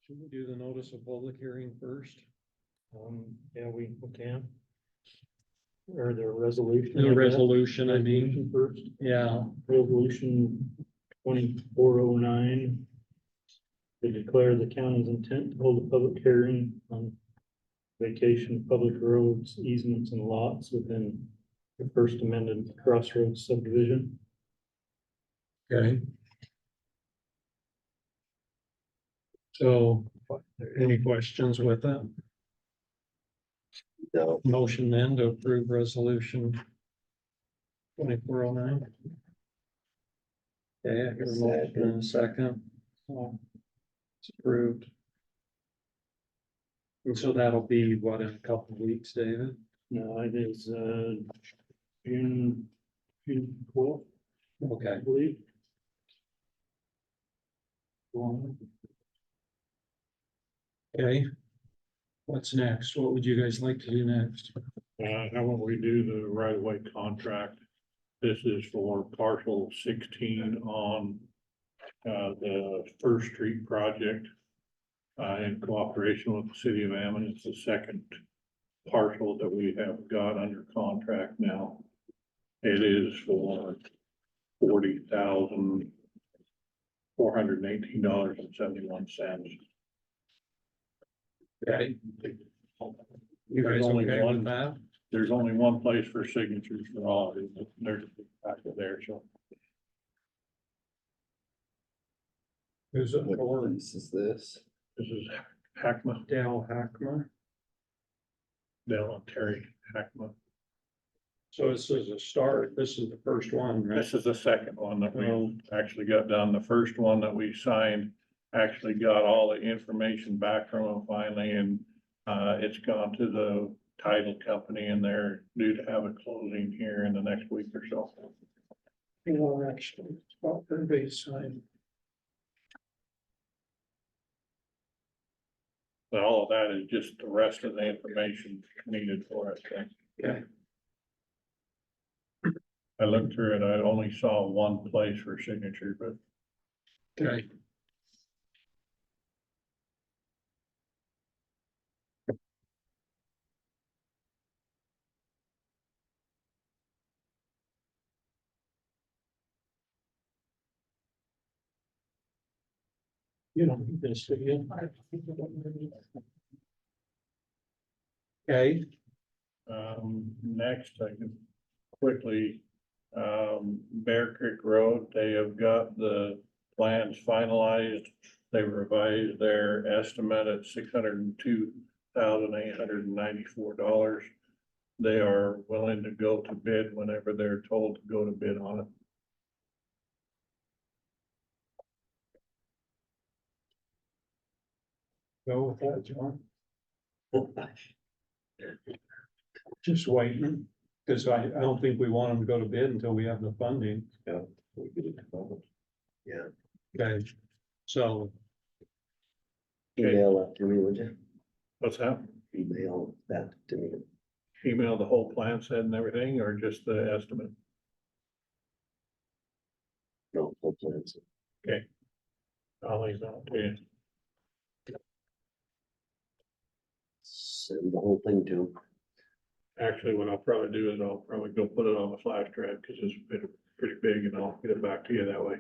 Should we do the notice of public hearing first? Yeah, we can. Or the resolution. The resolution, I mean, Resolution first, yeah, resolution 2409. To declare the county's intent to hold a public hearing on vacation public roads, easements and lots within the first amended Crossroads subdivision. okay. So, any questions with that? No, Motion then to approve resolution 2409. Okay, I hear a motion in a second. So, it's approved. And so that'll be what, in a couple of weeks, David? No, it is, June 12th, Okay. I believe. Okay. What's next? What would you guys like to do next? How about we do the right of way contract? This is for parcel 16 on the First Street project. In cooperation with the city of Ammon. It's the second parcel that we have got under contract now. It is for $40,418.71. Okay. You guys Only okay one. with that? There's only one place for signatures for all of it. There's a big packet there, so. Who's it what for? piece is this? This is Hackma, Dale Hackmer. Dale and Terry Hackma. So this is a start. This is the first one, right? This is the second one that we Oh. actually got done. The first one that we signed actually got all the information back from them finally, and it's gone to the title company, and they're due to have a closing here in the next week or so. Well, actually, it's about everybody's sign. But all of that is just the rest of the information needed for it. Okay. I looked through it, I only saw one place for signature, but Okay. You don't need this, do you? Okay, next I can quickly, Bear Creek Road, they have got the plans finalized. They revised their estimate at $602,894. They are willing to go to bid whenever they're told to go to bid on it. go with that, John. Just waiting, because I don't think we want them to go to bid until we have the funding. Yeah. We get it covered. Yeah, Okay, so, email that to me, would you? What's that? Email that to me. Email the whole plan set and everything, or just the estimate? No, full plans. I'll leave that to you. Send the whole thing to them. Actually, what I'll probably do is I'll probably go put it on the flash drive, because it's pretty big, and I'll get it back to you that way.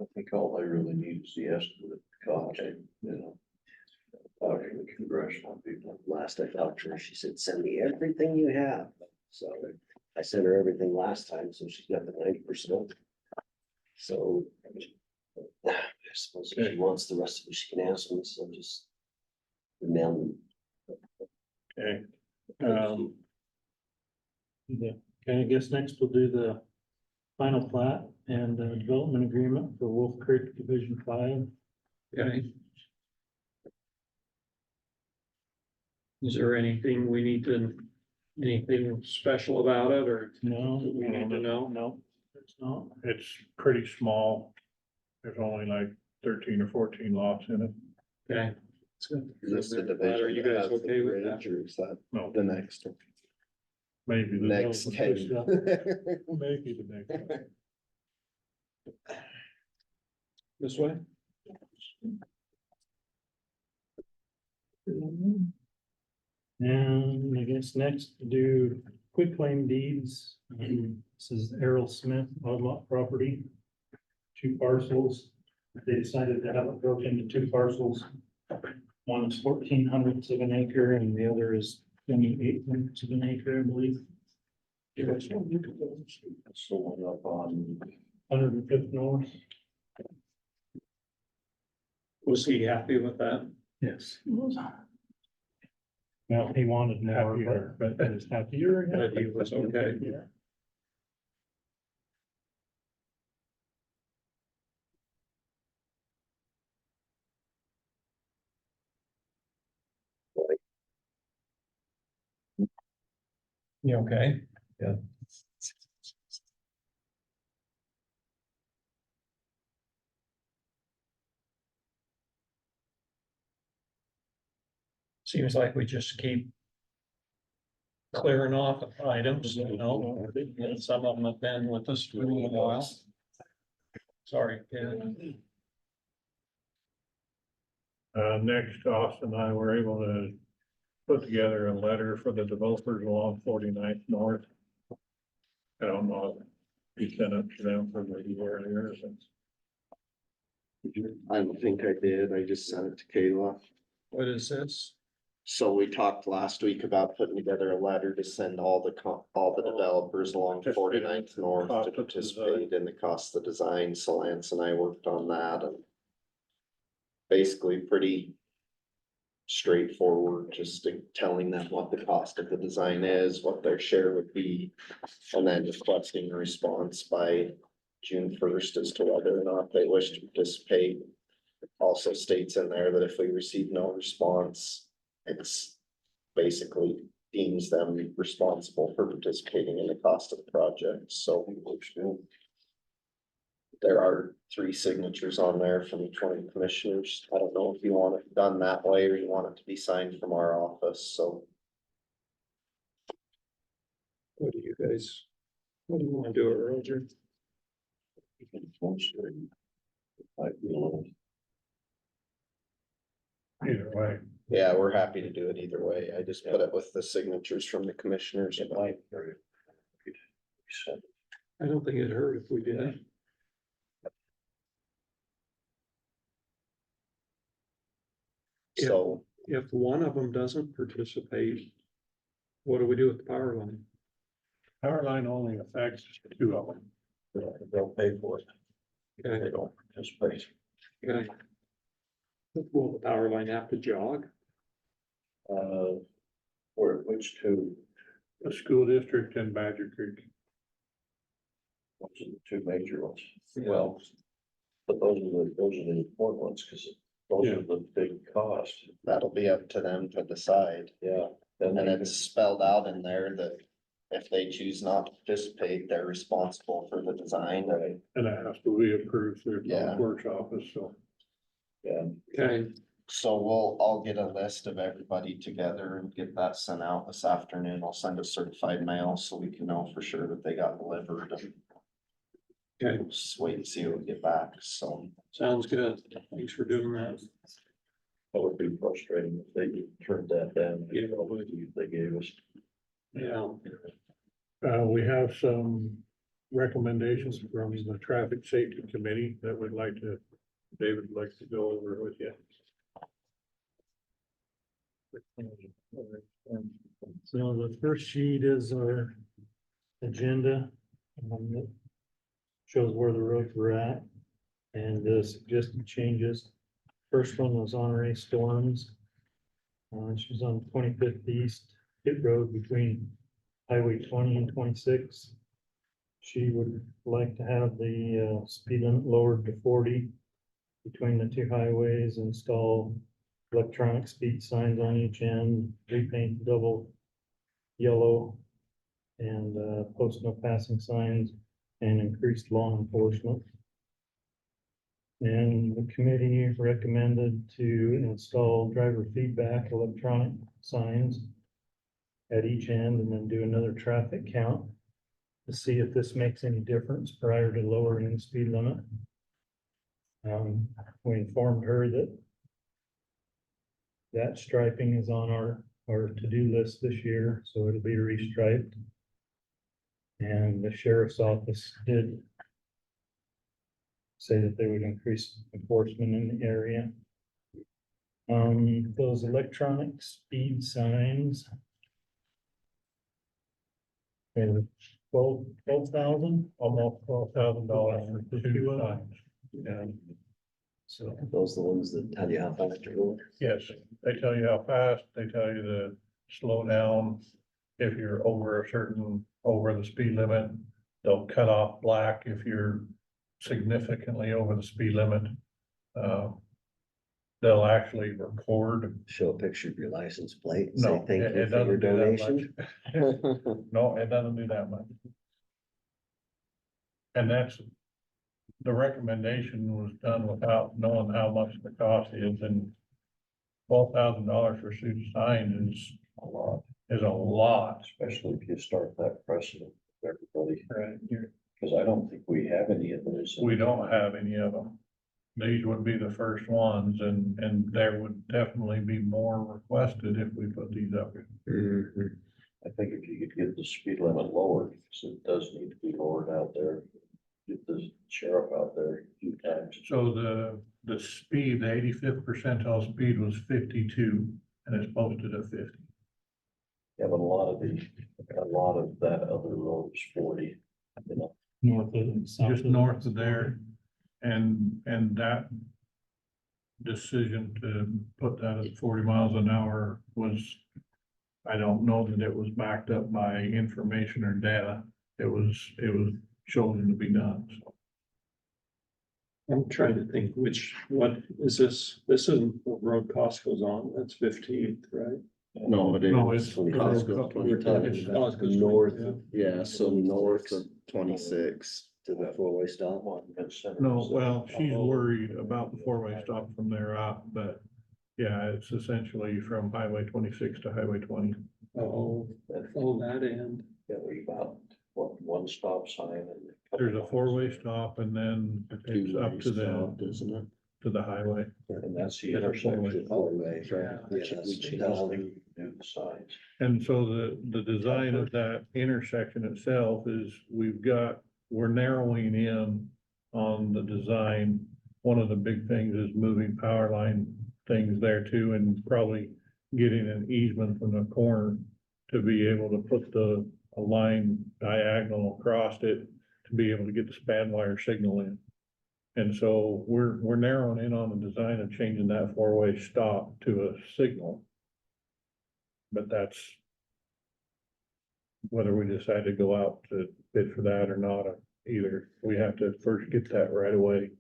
I think all I really need is the estimate cost, you know. Talking to the congressional people. Last I talked to her, she said, send me everything you have. So I sent her everything last time, so she's got the 90%. So I suppose if she wants the rest of it, she can ask me, so just email them. Okay. Yeah, okay, I guess next we'll do the final plat and development agreement for Wolf Creek Division 5. okay. Is there anything we need to, anything special about it, or No. we need to know? No, it's not. It's pretty small. There's only like 13 or 14 lots in it. Okay. Is this the Are division you that guys has the okay with that? bridge, or is that No, the next? maybe the Next. maybe the next one. This way? And I guess next to do quitclaim deeds. This is Errol Smith, odd lot property. 2 parcels. They decided to have it broken into 2 parcels. One is 1400ths of an acre and the other is 2800ths of an acre, I believe. That's the one up on, 105th North. Was he happy with that? Yes. Well, he wanted more, Happier. but he was happier. That he was okay? Yeah. You okay? Yeah. Seems like we just keep clearing off items, you know, and some of them have been with us for a little while. Sorry, Ken. Next, Austin and I were able to put together a letter for the developers along 49th North. I don't know if you sent it to them for the year or I don't think I did. I just sent it to Kayla. What is this? So we talked last week about putting together a letter to send all the developers along 49th North to participate in the cost of the design. So Lance and I worked on that and basically pretty straightforward, just telling them what the cost of the design is, what their share would be, and then requesting a response by June 1st as to whether or not they wish to participate. Also states in there that if we receive no response, it's basically deems them responsible for participating in the cost of the project, so there are 3 signatures on there from each one of the commissioners. I don't know if you want it done that way or you want it to be signed from our office, so. What do you want to do, Roger? either way. Yeah, we're happy to do it either way. I just put it with the signatures from the commissioners. I don't think it hurt if we did. So If one of them doesn't participate, what do we do with the power line? Power line only affects 2 of them. they'll pay for it. Okay, They don't participate. okay. Will the power line have to jog? Which 2? The school district and Badger Creek. Those are the 2 major ones. Yeah. Well, but those are the important ones, because those are the big costs. that'll be up to them to decide. Yeah. Then And they it's spelled out in there that if they choose not to participate, they're responsible for the design. Right, And that has to be approved through the Yeah. public works office, so. yeah. Okay, So I'll get a list of everybody together and get that sent out this afternoon. I'll send a certified mail so we can know for sure that they got delivered. okay, Just wait and see what we get back, so. sounds good. Thanks for doing that. That would be frustrating if they turned that down. Yeah. They gave us. Yeah, We have some recommendations from the Traffic Safety Committee that David would like to go over with you. So the first sheet is our agenda. That shows where the roads were at and the suggested changes. First one was honorary storms. She's on 25th East Pit Road between Highway 20 and 26. She would like to have the speed limit lowered to 40 between the 2 highways, install electronic speed signs on each end, repaint double yellow, and post no passing signs, and increased law enforcement. And the committee recommended to install driver feedback electronic signs at each end, and then do another traffic count to see if this makes any difference prior to lowering the speed limit. We informed her that that striping is on our to-do list this year, so it'll be restriped. And the sheriff's office did say that they would increase enforcement in the area. Those electronic speed signs. And $12,000, Almost $12,000 for two signs. Yeah. so. Those are the ones that tell you how fast you're going. Yes, they tell you how fast, they tell you to slow down. If you're over the speed limit, they'll cut off black if you're significantly over the speed limit. They'll actually record. Show a picture of your license plate and say No, thank it you for your doesn't do that donation. much. No, it doesn't do that much. And that's, the recommendation was done without knowing how much the cost is, and $12,000 for suit signs is A lot, a lot. especially if you start that precedent with everybody, Right. because I don't think we have any of those. We don't have any of them. These would be the first ones, and there would definitely be more requested if we put these up. Mhm. I think if you could get the speed limit lowered, because it does need to be lowered out there. Get the sheriff out there a few times. So the speed, the 85th percentile speed was 52, and it's posted at 50. Yeah, but a lot of that other road is 40, you know. North of. south Just north of there, and that decision to put that at 40 miles an hour was, I don't know that it was backed up by information or data. It was chosen to be done, so. I'm trying to think what is this? This isn't what road cost goes on, that's 15th, right? No, it No, is. it's. Costco We're talking it's- about Costco's north yeah. of Yeah, so north of 26. to the four-way stop. No, well, she's worried about the four-way stop from there out, but yeah, it's essentially from Highway 26 to Highway 20. Oh, that end. Yeah, we about, one stop sign and. There's a four-way stop, and then it's up to Isn't it? to the highway. And that's the It's a four-way. intersection. Four-way, Yeah, right. Yeah, that's we down. do the signs. And so the design of that intersection itself is, we're narrowing in on the design. One of the big things is moving power line things there too, and probably getting an easement from the corner to be able to put a line diagonal across it to be able to get the span wire signal in. And so we're narrowing in on the design of changing that four-way stop to a signal. But that's whether we decide to go out to bid for that or not, either. We have to first get that right away.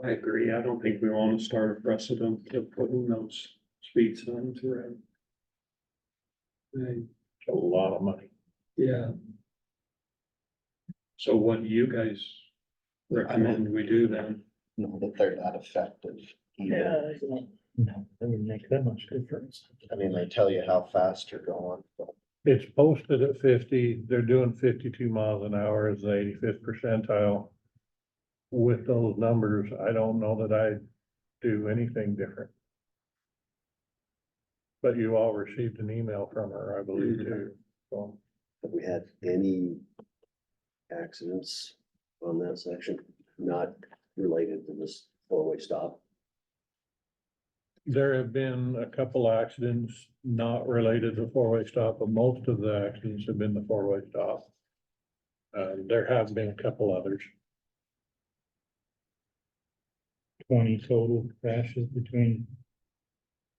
I agree, I don't think we want to start a precedent of putting those speed signs around. It's a lot of money. Yeah. So what do you guys recommend we do then? No, that they're not effective. either. No, that wouldn't make that much difference. I mean, they tell you how fast you're going, but It's posted at 50, they're doing 52 miles an hour as the 85th percentile. With those numbers, I don't know that I'd do anything different. But you all received an email from her, I believe, too. So, Have we had any accidents on that section, not related to this four-way stop? there have been a couple accidents not related to four-way stop, but most of the accidents have been the four-way stop. There have been a couple others. 20 total crashes between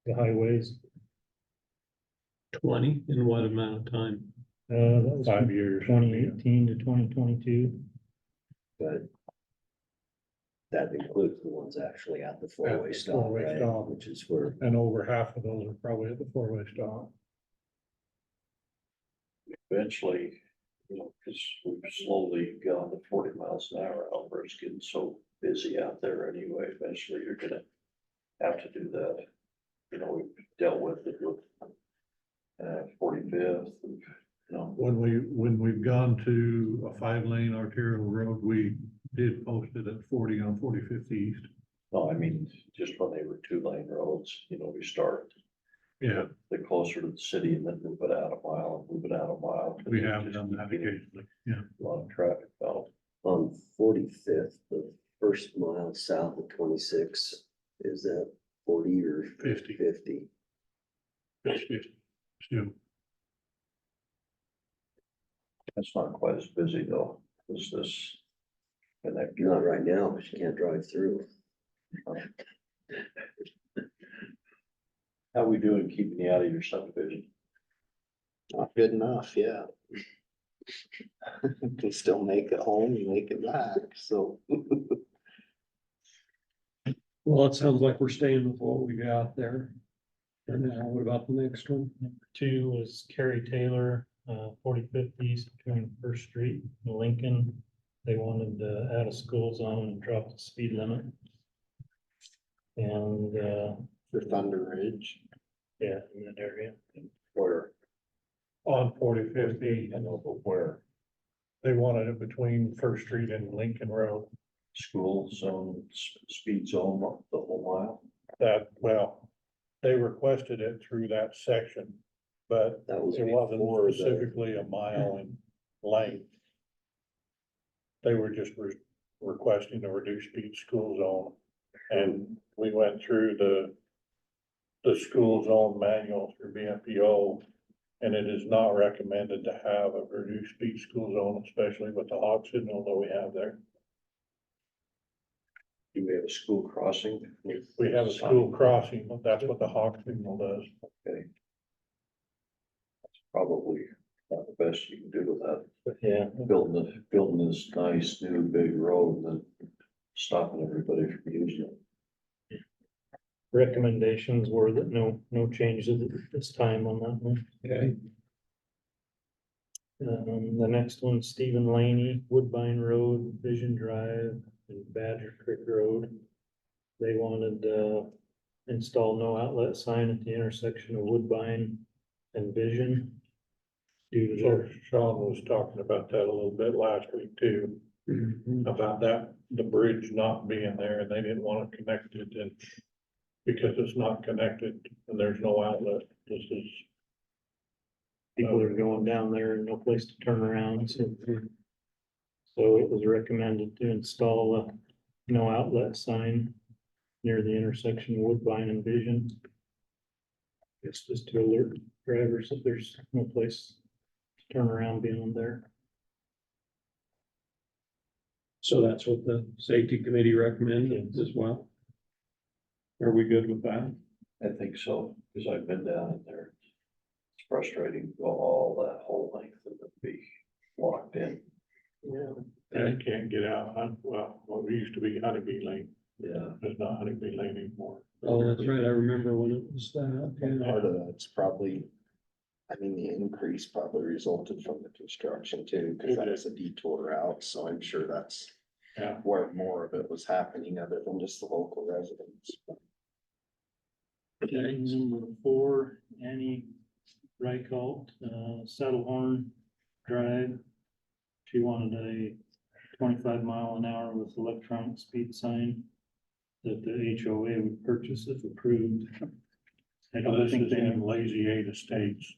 the highways. 20 in what amount of time? That was 5 from years. 2018 to 2022. But that includes the ones actually at the four-way the stop, four-way right? stop. Which is where, And over half of those are probably at the four-way stop. Eventually, you know, because we've slowly gone to 40 miles an hour, Albert's getting so busy out there anyway, eventually you're gonna have to do that. You know, we've dealt with it with 45th, you know. When we've gone to a 5-lane arterial road, we did post it at 40 on 45th East. No, I mean, just when they were 2-lane roads, you know, we start Yeah, the closer to the city and then move it out a mile and move it out a mile. we have done that occasionally, yeah. A lot of traffic out. On 45th, the first mile south of 26, is that 40 or 50. 50? Still, It's not quite as busy though, as this. Connector. Not right now, because you can't drive through. How we doing keeping you out of your subdivision? Not good enough, yeah. Can still make it home and make it back, so. Well, it sounds like we're staying with what we got there. And now, what about the next one? Number 2 was Kerry Taylor, 45th East between First Street and Lincoln. They wanted to add a school zone and drop the speed limit. And, For Thunder Ridge. yeah, in that area. Where, on 45th, I know, but where? they wanted it between First Street and Lincoln Road. School zone, speed zone, the whole mile? That, well, they requested it through that section, but That was it before wasn't the, specifically a mile in length. They were just requesting a reduced speed school zone. And we went through the school zone manual through BMPO. And it is not recommended to have a reduced speed school zone, especially with the hog signal that we have there. Do we have a school crossing? We have a school crossing, but that's what the hog signal does. Okay. That's probably not the best you can do with that. But yeah, Building this nice new big road and then stopping everybody from using it. recommendations were that no changes at this time on that one. Okay, The next one, Stephen Laney, Woodbine Road, Vision Drive, and Badger Creek Road. They wanted to install no outlet sign at the intersection of Woodbine and Vision. Due to So their, Sean was talking about that a little bit last week too, about that, the bridge not being there and they didn't want to connect it and because it's not connected and there's no outlet, this is. people are going down there and no place to turn around, so. So it was recommended to install a no outlet sign near the intersection of Woodbine and Vision. It's just to alert drivers that there's no place to turn around beyond there. so that's what the safety committee recommended as well. Are we good with that? I think so, because I've been down in there. It's frustrating to go all that whole length and then be locked in. Yeah. And you can't get out, well, what used to be Honeybee Lane, Yeah. it's not Honeybee Lane anymore. Oh, that's right, I remember when it was that, yeah. Part of that's probably, I mean, the increase probably resulted from the construction too, because that was a detour route, so I'm sure that's Yeah. where more of it was happening, other than just the local residents. Okay, Number 4, Annie Reichelt, Saddlehorn Drive. She wanted a 25 mile an hour with electronic speed sign that the HOA would purchase if approved. I So don't this think is they, in Lazy Eight Estates.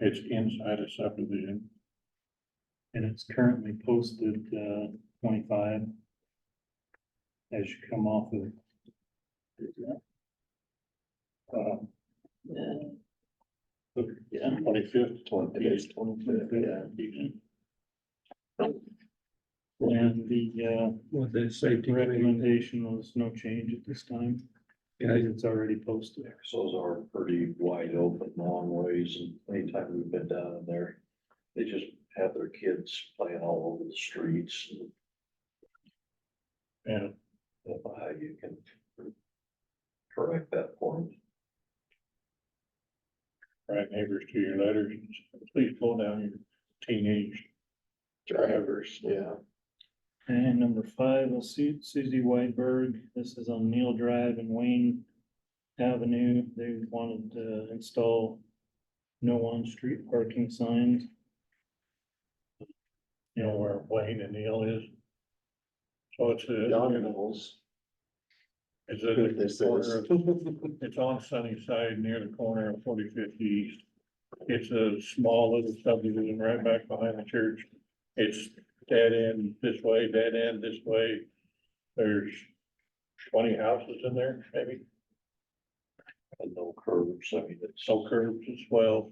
It's inside a subdivision. and it's currently posted, 25 as you come off of. Yeah. 25th. It is 25th, yeah. And the, what the safety committee, recommendation was no change at this time, because okay, it's already posted. Those are pretty wide open, long ways, and anytime we've been down in there, they just have their kids playing all over the streets. Yeah, I don't know how you can correct that for them. write neighbors to your letters, please slow down your teenage drivers. Yeah. And number 5, was Susie Whiteberg. This is on Neil Drive and Wayne Avenue. They wanted to install no on-street parking signs. You know where Wayne and Neil is. So it's a. John knows. It's at Who the this corner is. of, it's on Sunnyside near the corner of 45th East. It's a small little subdivision right back behind the church. It's dead end this way, dead end this way. There's 20 houses in there, maybe, And no curbs, I mean, it's some curbs as well.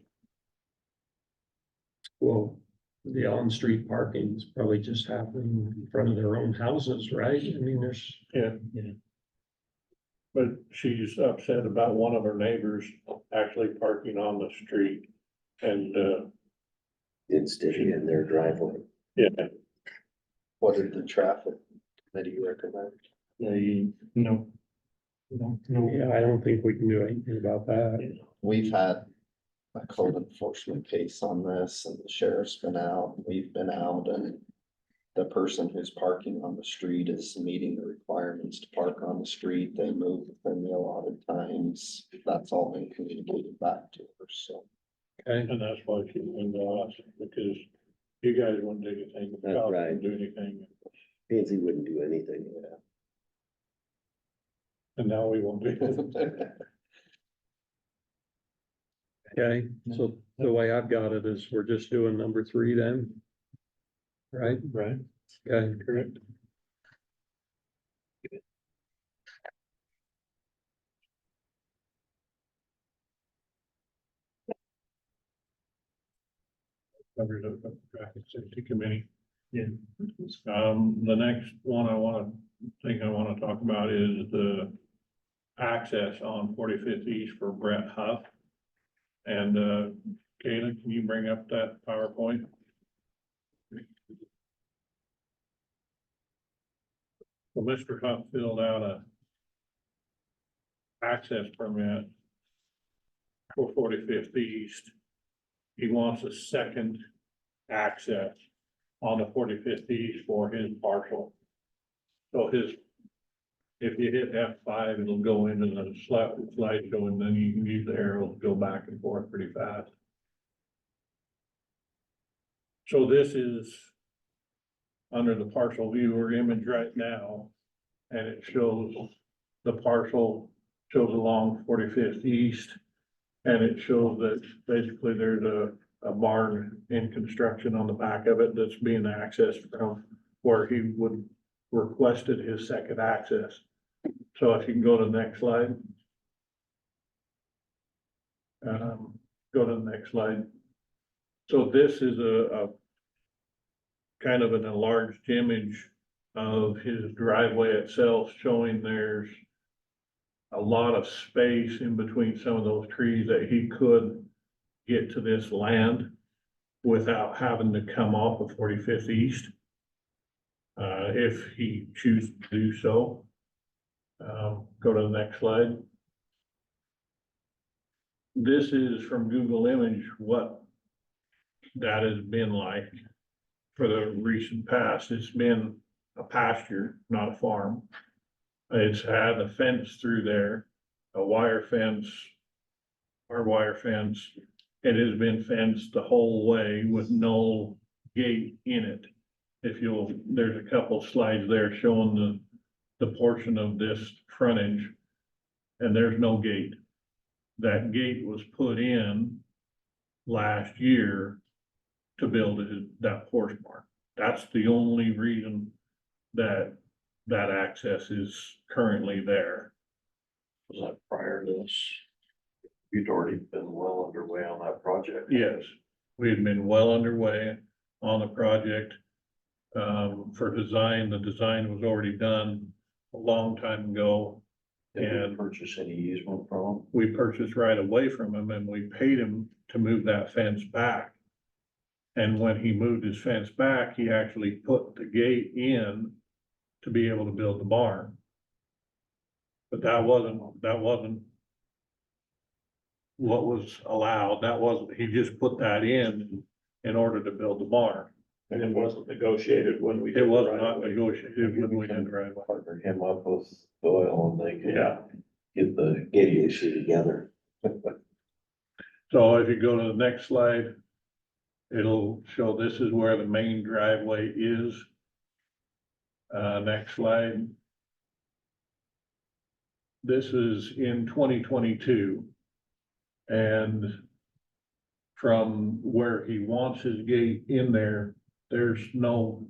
Well, the on-street parking is probably just happening in front of their own houses, right? I mean, there's. Yeah. Yeah. But she's upset about one of her neighbors actually parking on the street. And, Instead of in their driveway. yeah, What did the traffic committee recommend? No. No. Yeah, I don't think we can do anything about that. We've had a code enforcement case on this and the sheriff's been out, we've been out, and the person who's parking on the street is meeting the requirements to park on the street. They move within the allotted times. That's all been communicated back to her, so. Okay, and that's why she went to us, because you guys wouldn't do anything, the That's cops right. wouldn't do anything, Pansy wouldn't do anything. and now we won't do it. okay, so the way I've got it is we're just doing number 3 then. Right, Right, okay, correct. Covered up the traffic safety committee. Yeah. The next one I wanna talk about is the access on 45th East for Brett Huff. And, Kayla, can you bring up that PowerPoint? Well, Mr. Huff filled out a access permit for 45th East. He wants a second access on the 45th East for his parcel. So if you hit F5, it'll go into the slideshow, and then you can use the arrow to go back and forth pretty fast. So this is under the parcel viewer image right now, and it shows the parcel, shows along 45th East. And it shows that basically there's a barn in construction on the back of it that's being accessed from where he would requested his second access. So if you can go to the next slide. Go to the next slide. So this is a kind of an enlarged image of his driveway itself, showing there's a lot of space in between some of those trees that he could get to this land without having to come off of 45th East. If he chooses to do so. Go to the next slide. This is from Google Image, what that has been like for the recent past. It's been a pasture, not a farm. It's had a fence through there, a wire fence, barbed wire fence. It has been fenced the whole way with no gate in it. There's a couple slides there showing the portion of this frontage, and there's no gate. That gate was put in last year to build that horse barn. That's the only reason that access is currently there. was that prior to this? You'd already been well underway on that project. Yes, we had been well underway on the project. For design, the design was already done a long time ago. Did And you purchase any easement from we purchased right away from him, and we paid him to move that fence back. And when he moved his fence back, he actually put the gate in to be able to build the barn. But that wasn't what was allowed. That wasn't, he just put that in order to build the barn. and it wasn't negotiated when we. It was not negotiated when we did the right them? way. Partner him up with Doyle and they could Yeah, get the Get the issue together. So if you go to the next slide, it'll show this is where the main driveway is. Next slide. this is in 2022. And from where he wants his gate in there, there's no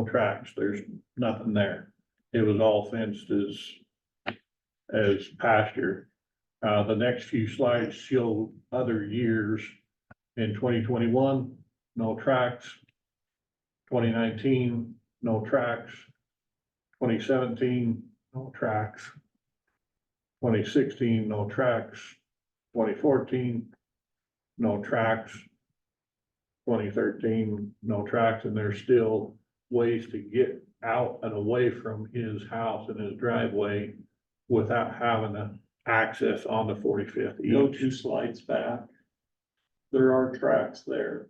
tracks, there's nothing there. It was all fenced as pasture. The next few slides show other years. In 2021, no tracks. 2019, no tracks. 2017, no tracks. 2016, no tracks. 2014, no tracks. 2013, no tracks, and there's still ways to get out and away from his house and his driveway without having to access on the 45th. Go 2 slides back. There are tracks there.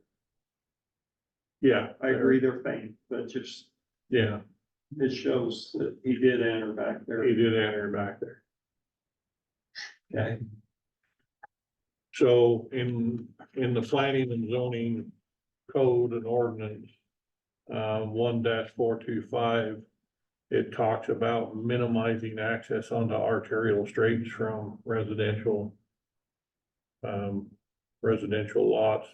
Yeah, I agree they're faint, but just, Yeah, it shows that he did enter back there. he did enter back there. Okay. So in the planning and zoning code and ordinance, 1-425, it talks about minimizing access onto arterial streets from residential lots.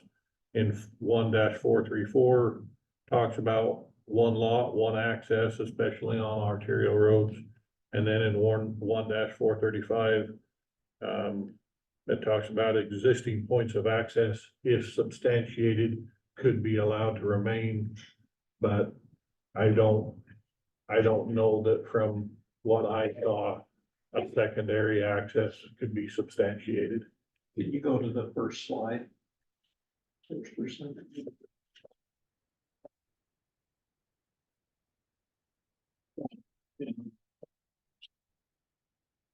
In 1-434 talks about one lot, one access, especially on arterial roads. And then in 1-435, it talks about existing points of access, if substantiated, could be allowed to remain. But I don't know that from what I saw, a secondary access could be substantiated. Can you go to the first slide? First percent.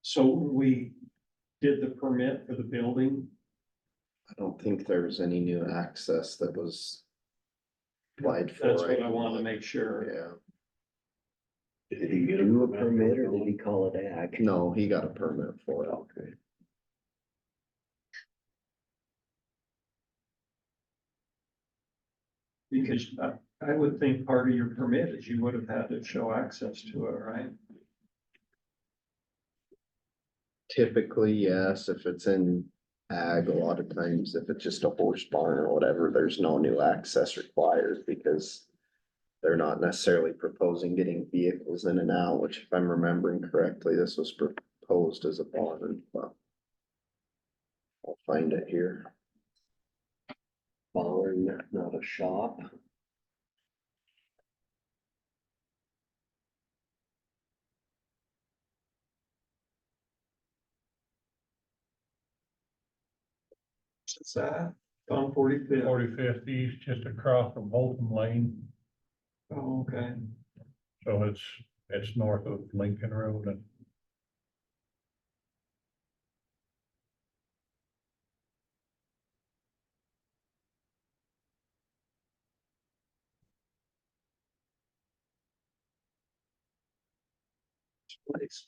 So we did the permit for the building. I don't think there was any new access that was applied for. That's what I wanted to make sure. Yeah, Did he do a permit or did he call it ag? no, he got a permit for it. Okay. Because I would think part of your permit is you would have had to show access to it, right? Typically, yes, if it's in ag, a lot of times, if it's just a horse barn or whatever, there's no new access required because they're not necessarily proposing getting vehicles in and out, which if I'm remembering correctly, this was proposed as a barn, but I'll find it here. Barn, not a shop. What's that? On 45th. 45th East, just across from Holton Lane, Oh, okay. so it's north of Lincoln Road and. Place.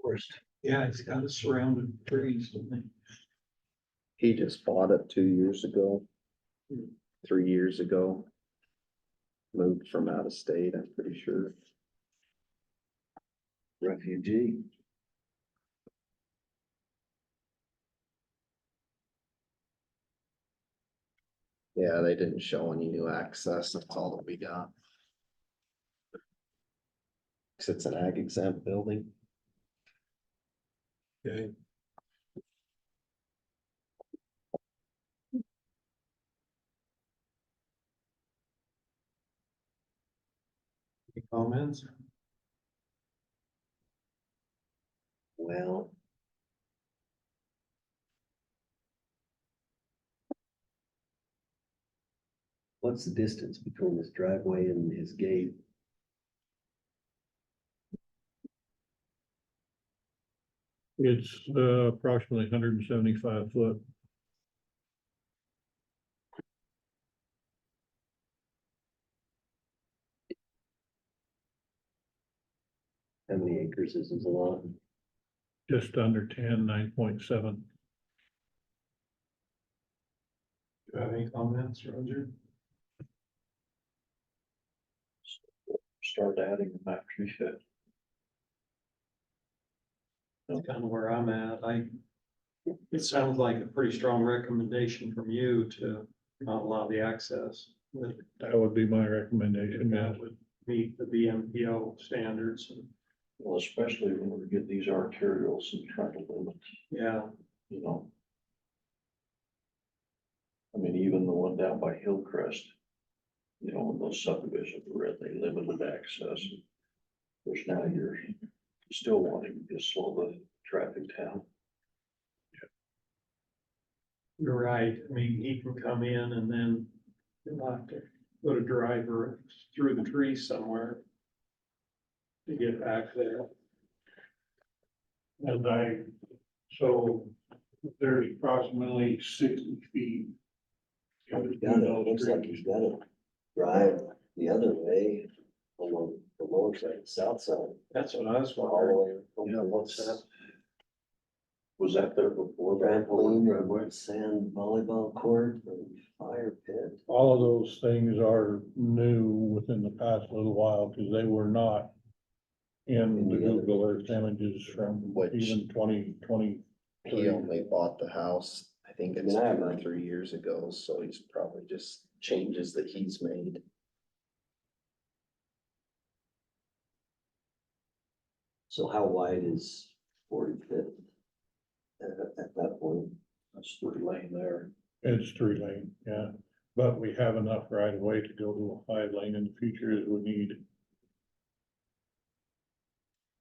Forest. Yeah, it's got a surrounded trees, doesn't He just bought it 2 years ago, 3 years ago. Moved from out of state, I'm pretty sure. Refugee. Yeah, they didn't show any new access, that's all that we got. 'Cause it's an ag exempt building. Okay. Any comments? Well. What's the distance between his driveway and his gate? It's approximately 175 foot. How many acres is his lot? Just under 10, 9.7. Do you have any comments, Roger? start adding them after you fit. That's kind of where I'm at. It sounds like a pretty strong recommendation from you to not allow the access. That would be my recommendation, yeah. That would meet the BMPO standards. Well, especially when we get these arterials and trying to limit, Yeah, you know. I mean, even the one down by Hillcrest, you know, when those subdivisions were in, they limited access. Which now you're still wanting to slow the traffic down. you're right. I mean, he can come in and then he'll have to put a driver through the trees somewhere to get back there. So there's approximately 60 feet. He's got it, looks like he's got to drive the other way along the lower side, the south side. That's what I was All wondering. the way. Yeah, what's that? Was that there before? Trampoline, sand volleyball court, and fire pit. All of those things are new within the past little while, because they were not in the Google Earth images from Which- even 2020. He only bought the house, I think it's I mean, I 2 or haven't- 3 years ago, so he's probably just changes that he's made. So how wide is 45th at that point? That's 3 lane there. It's 3 lane, yeah, but we have enough right of way to go to a 5 lane in the future as we need.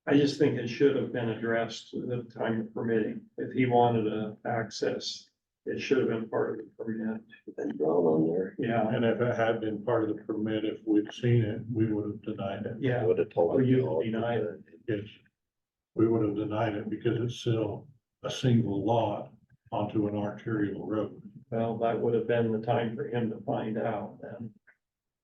I just think it should have been addressed at the time of permitting. If he wanted to access, it should have been part of the permit. Been drawn on there. Yeah, And if it had been part of the permit, if we'd seen it, we would have denied it. yeah. Would have told Oh, him. you no, denied it. Yes, we would have denied it because it's still a single lot onto an arterial road. Well, that would have been the time for him to find out then.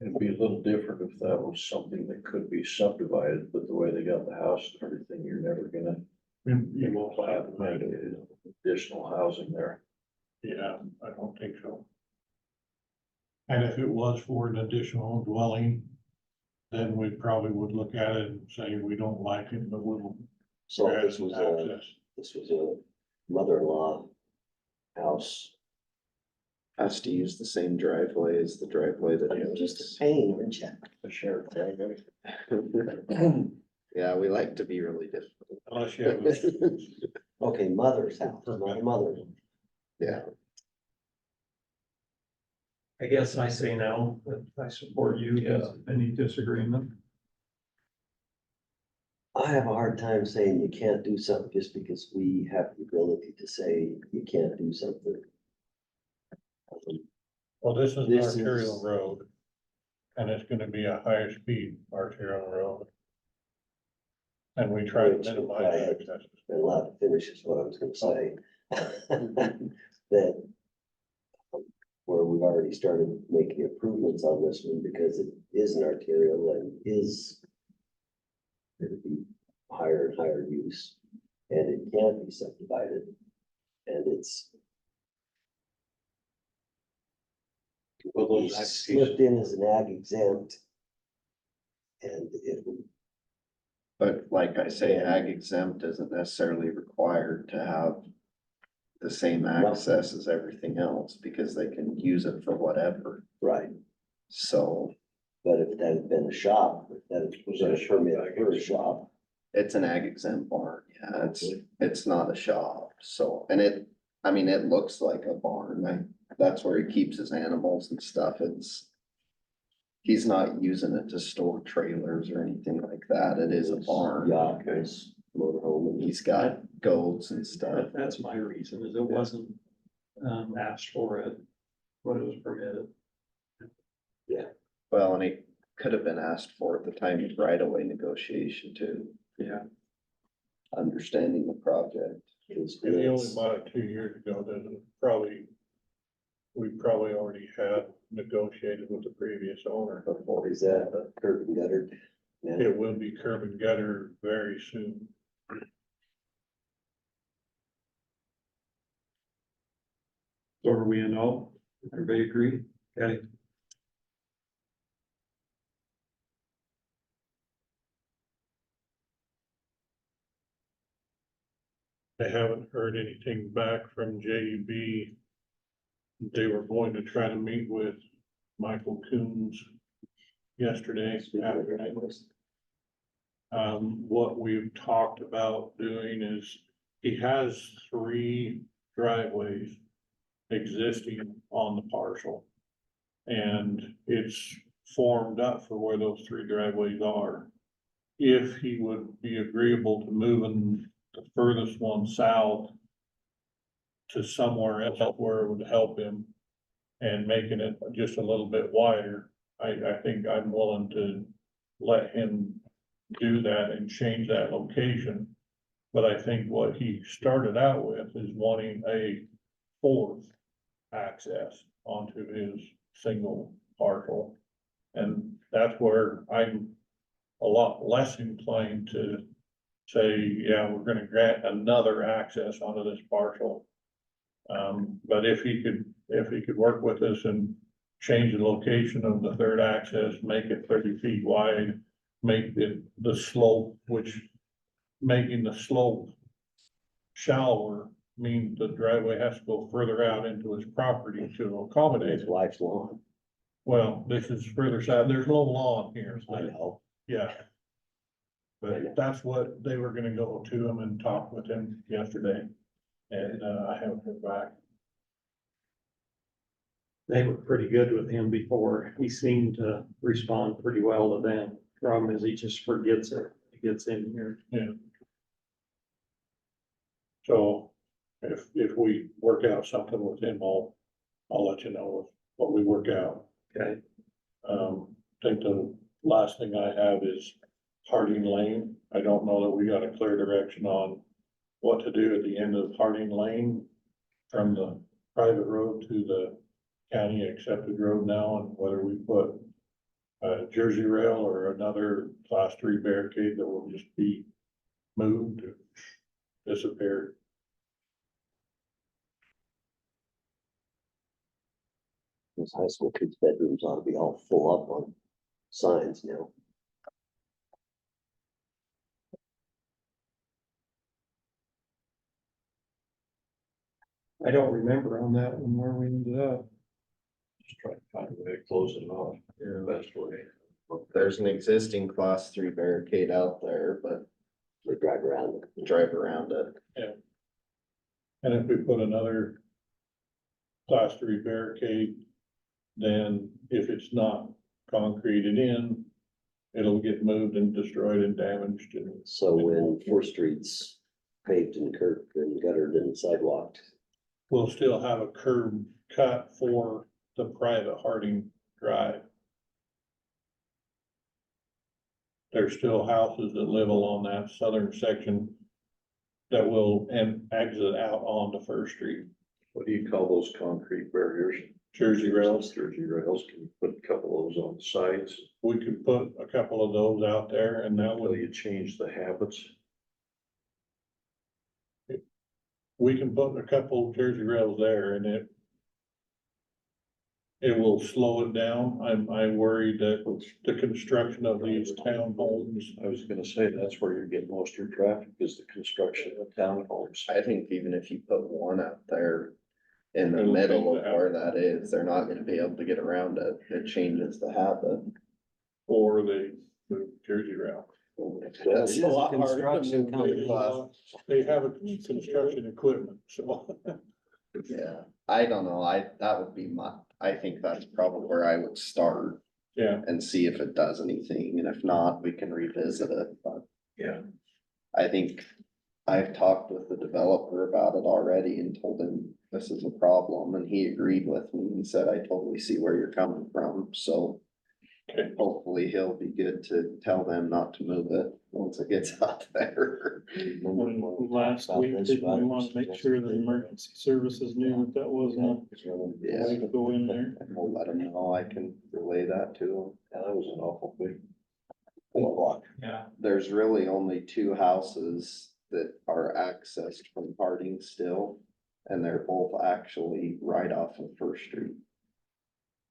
It'd be a little different if that was something that could be subdivided, but the way they got the house and everything, you're never gonna You won't have have to make it. additional housing there. Yeah, I don't think so. And if it was for an additional dwelling, then we probably would look at it and say, we don't like it, but we'll. So add this was a, access. this was a mother-in-law house. Has to use the same driveway as the driveway that You're he just uses. a pain, aren't you? The sheriff, Yeah, we like to be really difficult. Unless you have a Okay, mother's house, not mother. Yeah, I guess I say no, but I support you. Yeah. Any disagreement? I have a hard time saying you can't do something just because we have the ability to say you can't do something. Well, this is an This arterial is- road. And it's gonna be a higher speed arterial road. And we try to Which minimize I had- access. Been allowed to finish is what I was gonna say. That where we've already started making improvements on this one because it is an arterial and is gonna be higher and higher use, and it can be subdivided. And it's Well, those it's axes, slipped in as an ag exempt. And it would but like I say, ag exempt isn't necessarily required to have the same access as everything else, because they can use it for whatever. right, So but if that had been a shop, if that had Was been that a a shop permit ag for a exempt? shop. it's an ag exempt barn, yeah, it's not a shop, so, and it, I mean, it looks like a barn, that's where he keeps his animals and stuff, it's. He's not using it to store trailers or anything like that, it is a barn. Yacht, his motorhome, and He's got goats and stuff. That's my reason, is it wasn't, asked for it, when it was permitted. Well, and it could have been asked for at the time of right of way negotiation too, Yeah. understanding the project. his And he only goods. bought it 2 years ago, then we probably already had negotiated with the previous owner. Before he's at a curb and gutter. Yeah. It will be curb and gutter very soon. So are we in all? Everybody agree? Okay. I haven't heard anything back from JEB. They were going to try to meet with Michael Coons yesterday afternoon. What we've talked about doing is, he has 3 driveways existing on the parcel. And it's formed up for where those 3 driveways are. If he would be agreeable to moving the furthest one south to somewhere else where it would help him and making it just a little bit wider, I think I'm willing to let him do that and change that location. But I think what he started out with is wanting a 4th access onto his single parcel. And that's where I'm a lot less inclined to say, yeah, we're gonna grant another access onto this parcel. But if he could work with us and change the location of the 3rd access, make it 30 feet wide, make the slope, which making the slope shallower means the driveway has to go further out into his property to accommodate His it. wife's lawn. Well, this is further south, there's no lawn here, I so, know. yeah. But that's what they were gonna go to him and talk with him yesterday, and, I haven't heard back. They were pretty good with him before. He seemed to respond pretty well to them. Problem is, he just forgets it. He gets in here. So if we work out something with him, I'll let you know what we work out. Okay. I think the last thing I have is Harding Lane. I don't know that we got a clear direction on what to do at the end of Harding Lane from the private road to the county accepted road now, and whether we put a Jersey rail or another class 3 barricade that will just be moved or disappeared. Those high school kids' bedrooms ought to be all full up on signs now. I don't remember on that one where we ended up. Just try to find a way to close it off, the best way. There's an existing class 3 barricade out there, but They drive around. drive around it. And if we put another class 3 barricade, then if it's not concreted in, it'll get moved and destroyed and damaged and So when 4th Street's paved and curbed and guttered and sidewalked, we'll still have a curb cut for the private Harding Drive. There's still houses that live along that southern section that will exit out onto First Street. What do you call those concrete barriers? Jersey rails, Jersey rails, can you put a couple of those on the sides we could put a couple of those out there and that until would, you change the habits? we can put a couple of Jersey rails there and it will slow it down. I worry that the construction of these townhomes, I was gonna say, that's where you're getting most of your traffic, is the construction of townhomes. I think even if you put one out there in the It'll middle change of the where that is, they're not gonna be able to get around it. It changes the habit. or the Jersey rail. That's a lot harder to move They have a construction equipment, so. Yeah, I don't know. That would be I think that's probably where I would start Yeah, and see if it does anything. And if not, we can revisit it, but. Yeah. I think I've talked with the developer about it already and told him this is a problem, and he agreed with me. He said, I totally see where you're coming from, so. Okay. Hopefully he'll be good to tell them not to move it once it gets out there. Last week, did we want to make sure that emergency services knew that wasn't a way to go in there? And we'll let him know. I can relay that to him. Yeah, that was an awful big. Yeah. There's really only 2 houses that are accessed from Harding still, and they're both actually right off of First Street.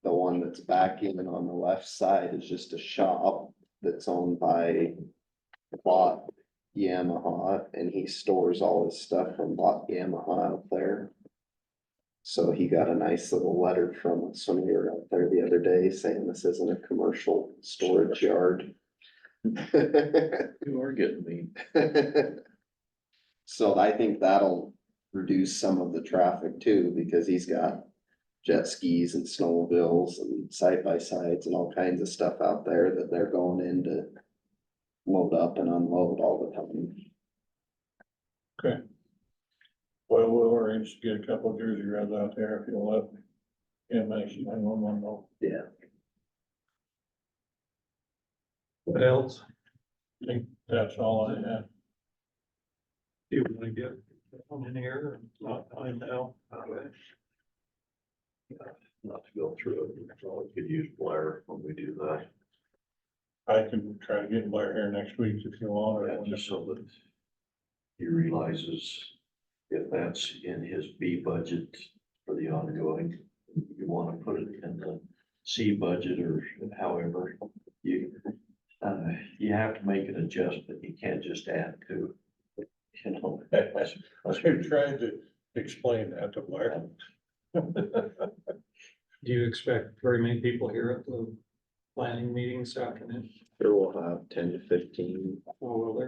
The one that's back in on the left side is just a shop that's owned by Plot Yamaha and he stores all his stuff from Yamaha out there. So he got a nice little letter from us when we were out there the other day saying this isn't a commercial storage yard. You are getting me. So I think that'll reduce some of the traffic too, because he's got jet skis and snowmobiles and side by sides and all kinds of stuff out there that they're going in to load up and unload all the time. Well, we'll arrange to get a couple of Jersey Reds out there if you'll let. EMS 911 know. Yeah. What else? I think that's all I have. Do you wanna get one in here and not find out? Not to go through it, we probably could use Blair when we do that. I can try to get Blair here next week if you want. Yeah, just so that he realizes if that's in his B budget for the ongoing, you wanna put it in the C budget or however, you have to make an adjustment, you can't just add to, you know. I tried to explain that to Blair. Do you expect very many people here at the planning meeting this afternoon? Sure, we'll have 10 to 15. Or will there?